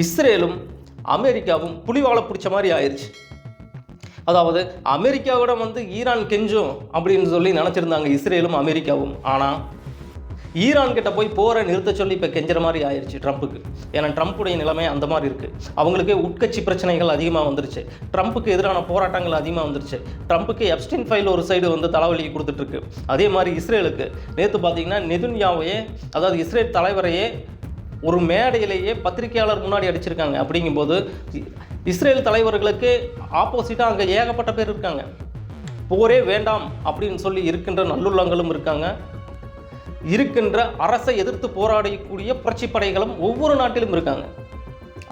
இஸ்ரேலும் அமெரிக்காவும் புலிவாலை பிடிச்ச மாதிரி ஆயிடுச்சு. அதாவது அமெரிக்காவோட ஈரான் கெஞ்சும் அப்படின்னு சொல்லி நினச்சிருந்தாங்க இஸ்ரேலும் அமெரிக்காவும். ஆனால் ஈரான் கிட்ட போய் போரை நிறுத்த சொல்லி இப்போ கெஞ்சுற மாதிரி ஆயிடுச்சு ட்ரம்ப்புக்கு. ஏன்னா ட்ரம்ப்புடைய நிலைமை அந்த மாதிரி இருக்குது. அவங்களுக்கு உட்கட்சி பிரச்சனைகள் அதிகமாக வந்துருச்சு. ட்ரம்ப்புக்கு எதிரான போராட்டங்கள் அதிகமாக வந்துருச்சு. ட்ரம்ப்புக்கு எப்ஸ்டீன் ஃபைல் ஒரு சைடு தலைவலி கொடுத்துட்ருக்கு. அதே மாதிரி இஸ்ரேலுக்கு நேற்று பார்த்தீங்கன்னா நெதன்யாவையே, அதாவது இஸ்ரேல் தலைவரையே ஒரு மேடையிலேயே பத்திரிகையாளர் முன்னாடி அடிச்சிருக்காங்க. அப்படிங்கும்போது இஸ்ரேல் தலைவர்களுக்கு ஆப்போசிட்டாக அங்கே ஏகப்பட்ட பேர் இருக்காங்க. போரே வேண்டாம் அப்படின்னு சொல்லி இருக்கின்ற நல்லுள்ளங்களும் இருக்காங்க. இருக்கின்ற அரசை எதிர்த்து போராடக்கூடிய புரட்சி படைகளும் ஒவ்வொரு நாட்டிலும் இருக்காங்க.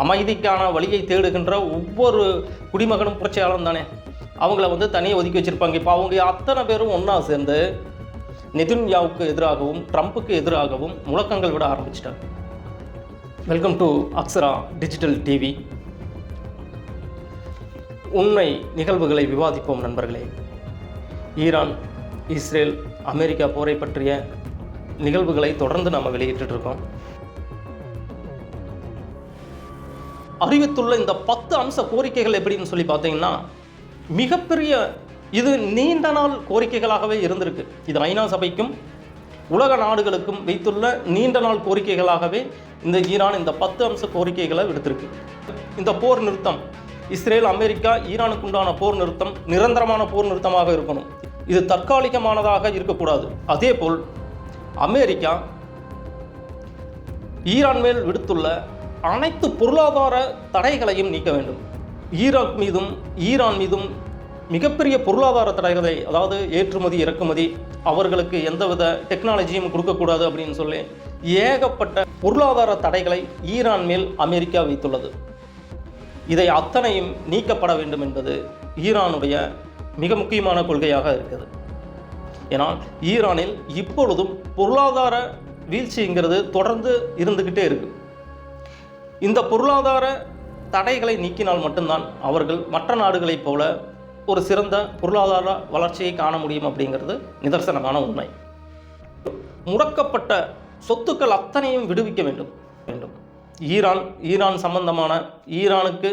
அமைதிக்கான வழியை தேடுகின்ற ஒவ்வொரு குடிமகனும் புரட்சியாளரும் தானே. அவங்கள தனியாக ஒதுக்கி வச்சுருப்பாங்க. இப்போ அவங்க அத்தனை பேரும் ஒன்றா சேர்ந்து நெதன்யாவுக்கு எதிராகவும் ட்ரம்ப்புக்கு எதிராகவும் முழக்கங்கள் விட ஆரம்பிச்சிட்டாங்க. Welcome to Akshara digital TV. உண்மை நிகழ்வுகளை விவாதிப்போம் நண்பர்களே. ஈரான், இஸ்ரேல், அமெரிக்கா போரை பற்றிய நிகழ்வுகளை தொடர்ந்து நாம் வெளியிட்டு இருக்கோம். அறிவித்துள்ள இந்த 10 அம்ச கோரிக்கைகள் எப்படின்னு சொல்லி பார்த்தீங்கன்னா, மிகப்பெரிய இது நீண்ட நாள் கோரிக்கைகளாகவே இருந்திருக்கு. இது ஐநா சபைக்கும் உலக நாடுகளுக்கும் வைத்துள்ள நீண்ட நாள் கோரிக்கைகளாகவே இந்த ஈரான் இந்த 10 அம்ச கோரிக்கைகளை விடுத்திருக்கு. இந்த போர் நிறுத்தம், இஸ்ரேல் அமெரிக்கா ஈரானுக்கு உண்டான போர் நிறுத்தம் நிரந்தரமான போர் நிறுத்தமாக இருக்கணும். இது தற்காலிகமானதாக இருக்கக்கூடாது. அதே போல் அமெரிக்கா ஈரான் மேல் விடுத்துள்ள அனைத்து பொருளாதார தடைகளையும் நீக்க வேண்டும். ஈராக் மீதும் ஈரான் மீதும் மிகப்பெரிய பொருளாதார தடைகளை, அதாவது ஏற்றுமதி இறக்குமதி, அவர்களுக்கு எந்தவித டெக்னாலஜியும் கொடுக்கக்கூடாது அப்படின்னு சொல்லி ஏகப்பட்ட பொருளாதார தடைகளை ஈரான் மேல் அமெரிக்கா வைத்துள்ளது. இதை அத்தனையும் நீக்கப்பட வேண்டும் என்பது ஈரானுடைய மிக முக்கியமான கொள்கையாக இருக்குது. ஏன்னால் ஈரானில் இப்பொழுதும் பொருளாதார வீழ்ச்சிங்கிறது தொடர்ந்து இருந்துக்கிட்டே இருக்கு. இந்த பொருளாதார தடைகளை நீக்கினால் மட்டும்தான் அவர்கள் மற்ற நாடுகளைப் போல ஒரு சிறந்த பொருளாதார வளர்ச்சியை காண முடியும் அப்படிங்கிறது நிதர்சனமான உண்மை. முடக்கப்பட்ட சொத்துக்கள் அத்தனையும் விடுவிக்க வேண்டும். ஈரான் சம்பந்தமான ஈரானுக்கு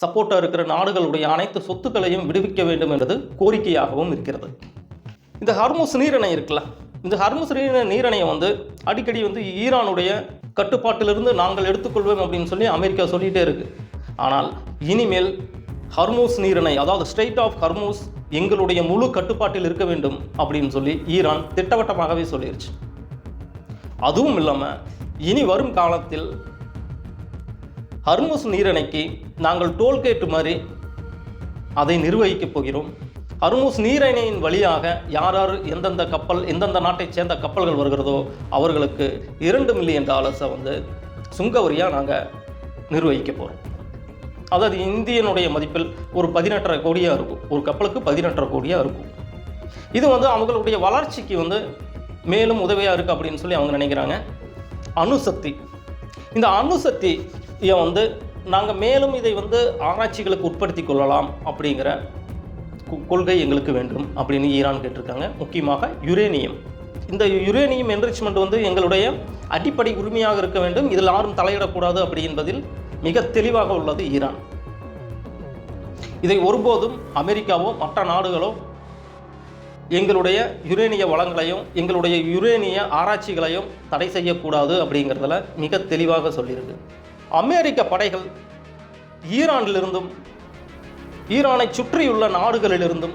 சப்போர்ட்டாக இருக்கிற நாடுகளுடைய அனைத்து சொத்துக்களையும் விடுவிக்க வேண்டும் என்பது கோரிக்கையாகவும் இருக்கிறது. இந்த ஹர்முஸ் நீரிணை இருக்குல்ல, இந்த ஹர்முஸ் நீரிணையை அடிக்கடி ஈரானுடைய கட்டுப்பாட்டிலிருந்து நாங்கள் எடுத்துக்கொள்வோம் அப்படின்னு சொல்லி அமெரிக்கா சொல்லிகிட்டே இருக்கு. ஆனால் இனிமேல் ஹர்முஸ் நீரிணை, அதாவது ஸ்ட்ரெய்ட் ஆஃப் ஹர்முஸ் எங்களுடைய முழு கட்டுப்பாட்டில் இருக்க வேண்டும் அப்படின்னு சொல்லி ஈரான் திட்டவட்டமாகவே சொல்லிருச்சு. அதுவும் இல்லாமல் இனி வரும் காலத்தில் ஹர்முஸ் நீரிணைக்கு நாங்கள் டோல்கேட் மாதிரி அதை நிர்வகிக்கப் போகிறோம். ஹர்முஸ் நீரிணையின் வழியாக யார் எந்தெந்த கப்பல், எந்தெந்த நாட்டைச் சேர்ந்த கப்பல்கள் வருகிறதோ அவர்களுக்கு $2 மில்லியன் சுங்க வரியாக நாங்கள் நிர்வகிக்க போகிறோம். அதாவது இந்தியனுடைய மதிப்பில் ஒரு 18.5 கோடியாக இருக்கும். ஒரு கப்பலுக்கு 18.5 கோடியாக இருக்கும். இது அவங்களுடைய வளர்ச்சிக்கு மேலும் உதவியாக இருக்குது அப்படின்னு சொல்லி அவங்க நினைக்கிறாங்க. அணுசக்தி, இந்த அணுசக்தியை நாங்கள் மேலும் இதை ஆராய்ச்சிகளுக்கு உட்படுத்தி கொள்ளலாம் அப்படிங்கிற கொள்கை எங்களுக்கு வேண்டும் அப்படின்னு ஈரான் கேட்டிருக்காங்க. முக்கியமாக யுரேனியம், இந்த யுரேனியம் என்ரிச்மெண்ட் எங்களுடைய அடிப்படை உரிமையாக இருக்க வேண்டும். இதில் யாரும் தலையிடக்கூடாது அப்படி என்பதில் மிக தெளிவாக உள்ளது ஈரான். இதை ஒருபோதும் அமெரிக்காவோ மற்ற நாடுகளோ எங்களுடைய யுரேனிய வளங்களையும் எங்களுடைய யுரேனிய ஆராய்ச்சிகளையும் தடை செய்யக்கூடாது அப்படிங்கிறதுல மிக தெளிவாக சொல்லியிருக்கு. அமெரிக்க படைகள் ஈரானிலிருந்தும் ஈரானை சுற்றியுள்ள நாடுகளிலிருந்தும்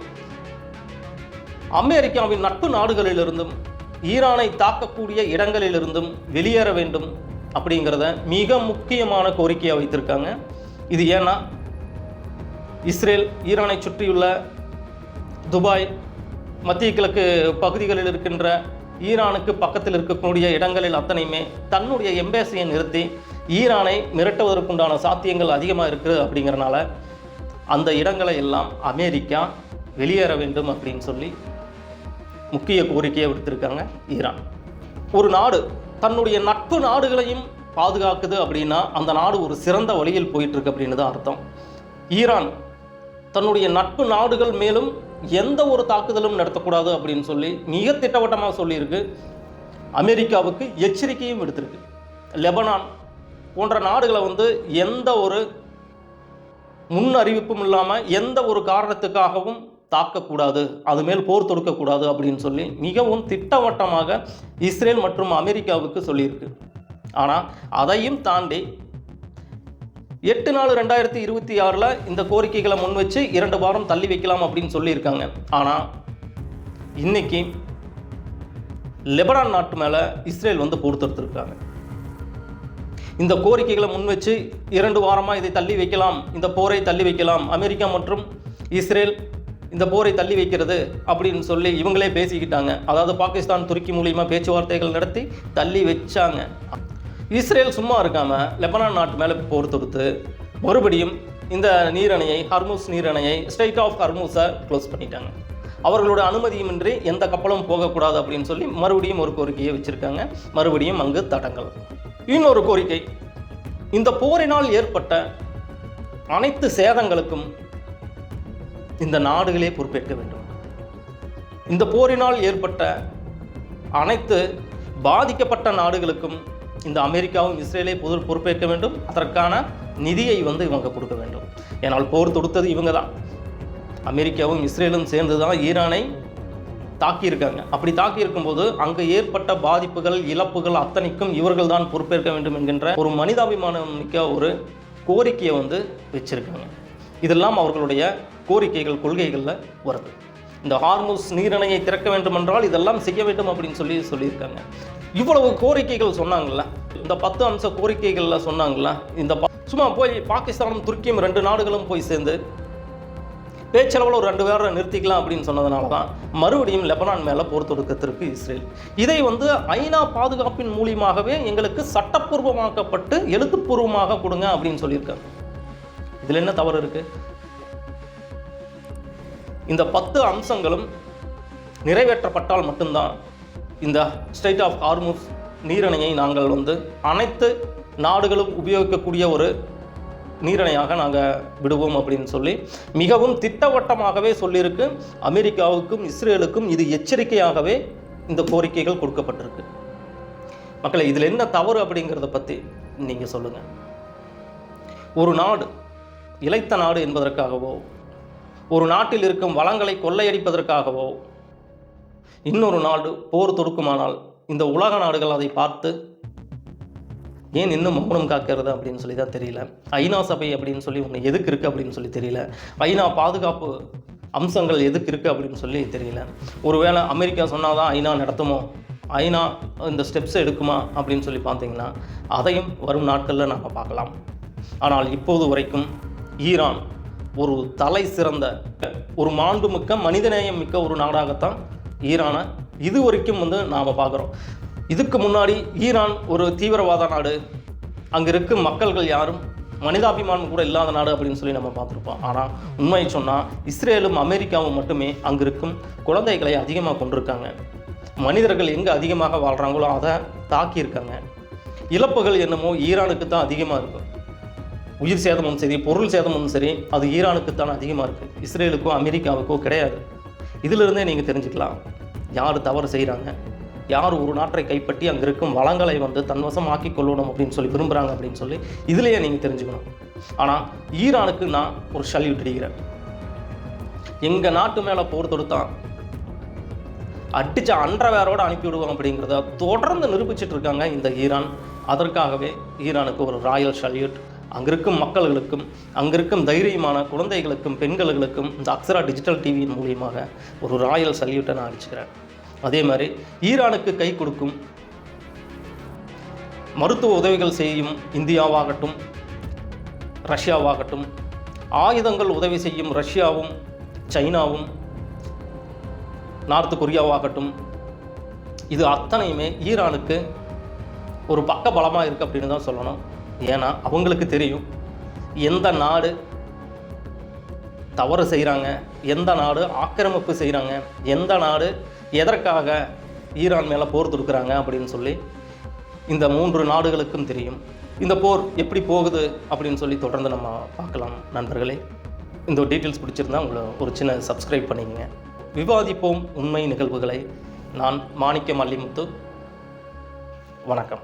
அமெரிக்காவின் நட்பு நாடுகளிலிருந்தும் ஈரானை தாக்கக்கூடிய இடங்களிலிருந்தும் வெளியேற வேண்டும் அப்படிங்கிறத மிக முக்கியமான கோரிக்கையாக வைத்திருக்காங்க. இது ஏன்னா இஸ்ரேல் ஈரானை சுற்றியுள்ள துபாய், மத்திய கிழக்கு பகுதிகளில் இருக்கின்ற ஈரானுக்கு பக்கத்தில் இருக்கக்கூடிய இடங்களில் அத்தனையுமே தன்னுடைய எம்பேசியை நிறுத்தி ஈரானை மிரட்டுவதற்குண்டான சாத்தியங்கள் அதிகமாக இருக்குது. அப்படிங்கிறனால அந்த இடங்களை எல்லாம் அமெரிக்கா வெளியேற வேண்டும் அப்படின்னு சொல்லி முக்கிய கோரிக்கையை விடுத்திருக்காங்க ஈரான். ஒரு நாடு தன்னுடைய நட்பு நாடுகளையும் பாதுகாக்குது அப்படின்னா அந்த நாடு ஒரு சிறந்த வழியில் போயிட்டுருக்கு அப்படின்னு தான் அர்த்தம். ஈரான் தன்னுடைய நட்பு நாடுகள் மேலும் எந்த ஒரு தாக்குதலும் நடத்தக்கூடாது அப்படின்னு சொல்லி மிக திட்டவட்டமாக சொல்லியிருக்கு. அமெரிக்காவுக்கு எச்சரிக்கையும் விடுத்திருக்கு. லெபனான் போன்ற நாடுகளை வந்து எந்த ஒரு முன் அறிவிப்பும் இல்லாமல் எந்த ஒரு காரணத்துக்காகவும் தாக்கக்கூடாது, அது மேல் போர் தொடுக்கக்கூடாது அப்படின்னு சொல்லி மிகவும் திட்டவட்டமாக இஸ்ரேல் மற்றும் அமெரிக்காவுக்கு சொல்லியிருக்கு. ஆனால் அதையும் தாண்டி 8/4/2026 இந்த கோரிக்கைகளை முன் வச்சு 2 வாரம் தள்ளி வைக்கலாம் அப்படின்னு சொல்லியிருக்காங்க. ஆனால் இன்னைக்கு லெபனான் நாட்டு மேலே இஸ்ரேல் வந்து போர் தொடுத்திருக்காங்க. இந்த கோரிக்கைகளை முன் வச்சு 2 வாரமாக இதை தள்ளி வைக்கலாம், இந்த போரை தள்ளி வைக்கலாம், அமெரிக்கா மற்றும் இஸ்ரேல் இந்த போரை தள்ளி வைக்கிறது அப்படின்னு சொல்லி இவங்களே பேசிக்கிட்டாங்க. அதாவது பாகிஸ்தான் துருக்கி மூலியமாக பேச்சுவார்த்தைகள் நடத்தி தள்ளி வச்சாங்க. இஸ்ரேல் சும்மா இருக்காமல் லெபனான் நாட்டு மேலே போர் தொடுத்து மறுபடியும் இந்த நீரணையை, ஹர்முஸ் நீரணையை, ஸ்ட்ரெய்ட் ஆஃப் ஹர்முஸை க்ளோஸ் பண்ணிட்டாங்க. அவர்களோட அனுமதியுமின்றி எந்த கப்பலும் போகக்கூடாது அப்படின்னு சொல்லி மறுபடியும் ஒரு கோரிக்கையை வச்சுருக்காங்க. மறுபடியும் அங்கு தடங்கள். இன்னொரு கோரிக்கை, இந்த போரினால் ஏற்பட்ட அனைத்து சேதங்களுக்கும் இந்த நாடுகளே பொறுப்பேற்க வேண்டும். இந்த போரினால் ஏற்பட்ட அனைத்து பாதிக்கப்பட்ட நாடுகளுக்கும் இந்த அமெரிக்காவும் இஸ்ரேலே பொறுப்பேற்க வேண்டும். அதற்கான நிதியை வந்து இவங்க கொடுக்க வேண்டும். ஏன்னால் போர் தொடுத்தது இவங்க தான். அமெரிக்காவும் இஸ்ரேலும் சேர்ந்து தான் ஈரானை தாக்கியிருக்காங்க. அப்படி தாக்கியிருக்கும்போது அங்கு ஏற்பட்ட பாதிப்புகள், இழப்புகள் அத்தனைக்கும் இவர்கள் தான் பொறுப்பேற்க வேண்டும் என்கின்ற ஒரு மனிதாபிமானம் மிக்க ஒரு கோரிக்கையை வந்து வச்சிருக்காங்க. இதெல்லாம் அவர்களுடைய கோரிக்கைகள், கொள்கைகளில் வருது. இந்த ஹார்முஸ் நீரணையை திறக்க வேண்டும் என்றால் இதெல்லாம் செய்ய வேண்டும் அப்படின்னு சொல்லியிருக்காங்க. இவ்வளவு கோரிக்கைகள் சொன்னாங்கல்ல, இந்த 10 அம்ச கோரிக்கைகளில் சொன்னாங்கல்ல, இந்த சும்மா போய் பாகிஸ்தானும் துருக்கியும் 2 நாடுகளும் போய் சேர்ந்து பேச்சளவில் ஒரு 2 பேரை நிறுத்திக்கலாம் அப்படின்னு சொன்னதுனால தான் மறுபடியும் லெபனான் மேலே போர் தொடுக்கத்திற்கு இஸ்ரேல். இதை வந்து ஐநா பாதுகாப்பின் மூலியமாகவே எங்களுக்கு சட்டப்பூர்வமாக்கப்பட்டு எழுத்துப்பூர்வமாக கொடுங்க அப்படின்னு சொல்லியிருக்காங்க. இதில் என்ன தவறு இருக்கு? இந்த 10 அம்சங்களும் நிறைவேற்றப்பட்டால் மட்டும்தான் இந்த ஸ்ட்ரெய்ட் ஆஃப் ஹார்முஸ் நீரணையை நாங்கள் வந்து அனைத்து நாடுகளும் உபயோகிக்கக்கூடிய ஒரு நீரணையாக நாங்கள் விடுவோம் அப்படின்னு சொல்லி மிகவும் திட்டவட்டமாகவே சொல்லியிருக்கு. அமெரிக்காவுக்கும் இஸ்ரேலுக்கும் இது எச்சரிக்கையாகவே இந்த கோரிக்கைகள் கொடுக்கப்பட்டிருக்கு. மக்களை, இதில் என்ன தவறு அப்படிங்கிறத பற்றி நீங்கள் சொல்லுங்கள். ஒரு நாடு இளைத்த நாடு என்பதற்காகவோ, ஒரு நாட்டில் இருக்கும் வளங்களை கொள்ளையடிப்பதற்காகவோ இன்னொரு நாடு போர் தொடுக்குமானால் இந்த உலக நாடுகள் அதை பார்த்து ஏன் இன்னும் மௌனம் காக்கிறது அப்படின்னு சொல்லி தான் தெரியல. ஐநா சபை அப்படின்னு சொல்லி ஒன்று எதுக்கு இருக்குது அப்படின்னு சொல்லி தெரியல. ஐநா பாதுகாப்பு அம்சங்கள் எதுக்கு இருக்குது அப்படின்னு சொல்லி தெரியல. ஒருவேளை அமெரிக்கா சொன்னால் தான் ஐநா நடத்துமோ, ஐநா இந்த ஸ்டெப்ஸ் எடுக்குமா அப்படின்னு சொல்லி பார்த்தீங்கன்னா அதையும் வரும் நாட்களில் நாம் பார்க்கலாம். ஆனால் இப்போது வரைக்கும் ஈரான் ஒரு தலை சிறந்த, ஒரு மாண்புமிக்க, மனிதநேயம் மிக்க ஒரு நாடாகத்தான் ஈரானை இது வரைக்கும் வந்து நாம் பார்க்குறோம். இதுக்கு முன்னாடி ஈரான் ஒரு தீவிரவாத நாடு, அங்கே இருக்கும் மக்கள்கள் யாரும் மனிதாபிமானம் கூட இல்லாத நாடு அப்படின்னு சொல்லி நம்ம பார்த்துருப்போம். ஆனால் உண்மையை சொன்னால் இஸ்ரேலும் அமெரிக்காவும் மட்டுமே அங்கே இருக்கும் குழந்தைகளை அதிகமாக கொண்டிருக்காங்க. மனிதர்கள் எங்கே அதிகமாக வாழ்கிறாங்களோ அதை தாக்கியிருக்காங்க. இழப்புகள் என்னமோ ஈரானுக்கு தான் அதிகமாக இருக்கும். உயிர் சேதமும் சரி, பொருள் சேதமும் சரி, அது ஈரானுக்கு தான் அதிகமாக இருக்குது, இஸ்ரேலுக்கோ அமெரிக்காவுக்கோ கிடையாது. இதிலிருந்தே நீங்கள் தெரிஞ்சுக்கலாம் யார் தவறு செய்கிறாங்க, யார் ஒரு நாட்டை கைப்பற்றி அங்கே இருக்கும் வளங்களை வந்து தன்வசம் ஆக்கி கொள்ளணும் அப்படின்னு சொல்லி விரும்புகிறாங்க அப்படின்னு சொல்லி இதிலேயே நீங்கள் தெரிஞ்சுக்கணும். ஆனால் ஈரானுக்கு நான் ஒரு சல்யூட் அடிக்கிறேன். எங்கள் நாட்டு மேலே போர் தொடுத்தான் அடித்த அண்டர்வேரோடு அனுப்பிவிடுவோம் அப்படிங்கிறத தொடர்ந்து நிரூபிச்சிட்டு இருக்காங்க இந்த ஈரான். அதற்காகவே ஈரானுக்கு ஒரு ராயல் சல்யூட். அங்கே இருக்கும் மக்களுக்கும், அங்கே இருக்கும் தைரியமான குழந்தைகளுக்கும், பெண்களுக்கும் இந்த அக்ஸரா டிஜிட்டல் டிவியின் மூலியமாக ஒரு ராயல் சல்யூட்டை நான் அடிச்சுக்கிறேன். அதே மாதிரி ஈரானுக்கு கை கொடுக்கும், மருத்துவ உதவிகள் செய்யும் இந்தியாவாகட்டும், ரஷ்யாவாகட்டும், ஆயுதங்கள் உதவி செய்யும் ரஷ்யாவும், சைனாவும், நார்த் கொரியாவாகட்டும், இது அத்தனையுமே ஈரானுக்கு ஒரு பக்க பலமாக இருக்குது அப்படின்னு தான் சொல்லணும். ஏன்னா அவங்களுக்கு தெரியும் எந்த நாடு தவறு செய்கிறாங்க, எந்த நாடு ஆக்கிரமிப்பு செய்கிறாங்க, எந்த நாடு எதற்காக ஈரான் மேலே போர் தொடுக்கிறாங்க அப்படின்னு சொல்லி இந்த 3 நாடுகளுக்கும் தெரியும். இந்த போர் எப்படி போகுது அப்படின்னு சொல்லி தொடர்ந்து நம்ம பார்க்கலாம். நண்பர்களே, இந்த டீட்டெயில்ஸ் பிடிச்சிருந்தா உங்களை ஒரு சின்ன சப்ஸ்கிரைப் பண்ணிக்கங்க. விவாதிப்போம் உண்மை நிகழ்வுகளை. நான் மாணிக்கம் அல்லிமுத்து. வணக்கம்.